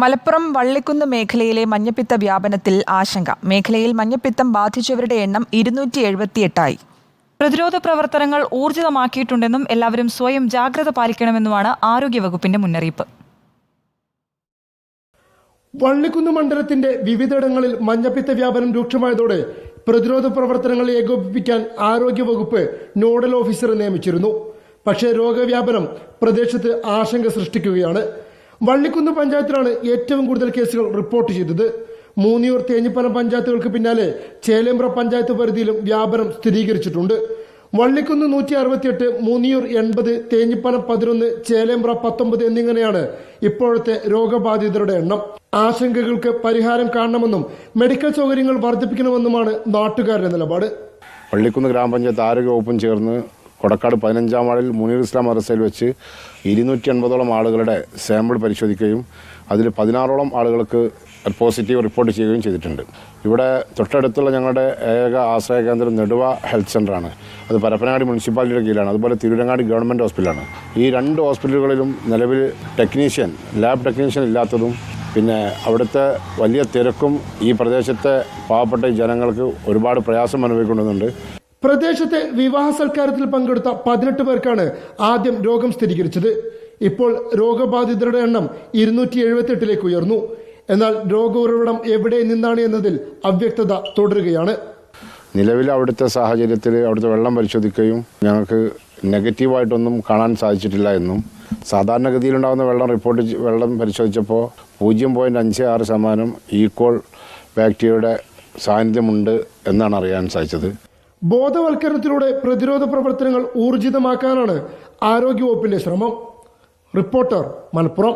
മലപ്പുറം വള്ളിക്കുന്ന് മേഖലയിലെ മഞ്ഞപ്പിത്ത വ്യാപനത്തിൽ ആശങ്ക. മേഖലയിൽ മഞ്ഞപ്പിത്തം ബാധിച്ചവരുടെ എണ്ണം 278 പ്രതിരോധ പ്രവർത്തനങ്ങൾ ഊർജിതമാക്കിയിട്ടുണ്ടെന്നും എല്ലാവരും സ്വയം ജാഗ്രത പാലിക്കണമെന്നുമാണ് ആരോഗ്യവകുപ്പിന്റെ മുന്നറിയിപ്പ്. വള്ളിക്കുന്ന് മണ്ഡലത്തിന്റെ വിവിധയിടങ്ങളിൽ മഞ്ഞപ്പിത്ത വ്യാപനം രൂക്ഷമായതോടെ പ്രതിരോധ പ്രവർത്തനങ്ങൾ ഏകോപിപ്പിക്കാൻ ആരോഗ്യവകുപ്പ് നോഡൽ ഓഫീസറെ നിയമിച്ചിരുന്നു. പക്ഷേ രോഗവ്യാപനം പ്രദേശത്ത് ആശങ്ക സൃഷ്ടിക്കുകയാണ്. വള്ളിക്കുന്ന് പഞ്ചായത്തിലാണ് ഏറ്റവും കൂടുതൽ കേസുകൾ റിപ്പോർട്ട് ചെയ്തത്. മൂന്നിയൂർ, തേഞ്ഞിപ്പലം പഞ്ചായത്തുകൾക്ക് പിന്നാലെ ചേലേമ്പ്ര പഞ്ചായത്ത് പരിധിയിലും വ്യാപനം സ്ഥിരീകരിച്ചിട്ടുണ്ട്. വള്ളിക്കുന്ന് 168, മൂന്നിയൂർ 80, തേഞ്ഞിപ്പലം 11, ചേലേമ്പ്ര 19 എന്നിങ്ങനെയാണ് ഇപ്പോഴത്തെ രോഗബാധിതരുടെ എണ്ണം. ആശങ്കകൾക്ക് പരിഹാരം കാണണമെന്നും മെഡിക്കൽ സൗകര്യങ്ങൾ വർദ്ധിപ്പിക്കണമെന്നുമാണ് നാട്ടുകാരുടെ നിലപാട്. വള്ളിക്കുന്ന് ഗ്രാമപഞ്ചായത്ത് ആരോഗ്യവകുപ്പും ചേർന്ന് കൊടക്കാട് 15-ാം വാർഡിൽ മുനീർ ഇസ്ലാം മദ്രസയിൽ വെച്ച് 280ഓളം ആളുകളുടെ സാമ്പിൾ പരിശോധിക്കുകയും അതിൽ 16ഓളം ആളുകൾക്ക് പോസിറ്റീവ് റിപ്പോർട്ട് ചെയ്യുകയും ചെയ്തിട്ടുണ്ട്. ഇവിടെ തൊട്ടടുത്തുള്ള ഞങ്ങളുടെ ഏക ആശ്രയ കേന്ദ്രം നെടുവ ഹെൽത്ത് സെൻ്ററാണ്. അത് പരപ്പനങ്ങാടി മുനിസിപ്പാലിറ്റിയുടെ കീഴിലാണ്. അതുപോലെ തിരൂരങ്ങാടി ഗവൺമെൻറ് ഹോസ്പിറ്റലാണ്. ഈ 2 ഹോസ്പിറ്റലുകളിലും നിലവിൽ ലാബ് ടെക്നീഷ്യൻ ഇല്ലാത്തതും പിന്നെ അവിടുത്തെ വലിയ തിരക്കും ഈ പ്രദേശത്തെ പാവപ്പെട്ട ജനങ്ങൾക്ക് ഒരുപാട് പ്രയാസം അനുഭവിക്കുന്നുണ്ട്. പ്രദേശത്തെ വിവാഹ സൽക്കാരത്തിൽ പങ്കെടുത്ത 18 പേർക്കാണ് ആദ്യം രോഗം സ്ഥിരീകരിച്ചത്. ഇപ്പോൾ രോഗബാധിതരുടെ എണ്ണം 278 ഉയർന്നു. എന്നാൽ രോഗ ഉറവിടം എവിടെ നിന്നാണ് എന്നതിൽ അവ്യക്തത തുടരുകയാണ്. നിലവിൽ അവിടുത്തെ സാഹചര്യത്തിൽ അവിടുത്തെ വെള്ളം പരിശോധിക്കുകയും ഞങ്ങൾക്ക് നെഗറ്റീവായിട്ടൊന്നും കാണാൻ സാധിച്ചിട്ടില്ല എന്നും സാധാരണഗതിയിലുണ്ടാകുന്ന വെള്ളം പരിശോധിച്ചപ്പോൾ 0.56% ഈക്വൽ ബാക്ടീരിയയുടെ സാന്നിധ്യമുണ്ട് എന്നാണ് അറിയാൻ സാധിച്ചത്. ബോധവൽക്കരണത്തിലൂടെ പ്രതിരോധ പ്രവർത്തനങ്ങൾ ഊർജിതമാക്കാനാണ് ആരോഗ്യവകുപ്പിന്റെ ശ്രമം. റിപ്പോർട്ടർ, മലപ്പുറം.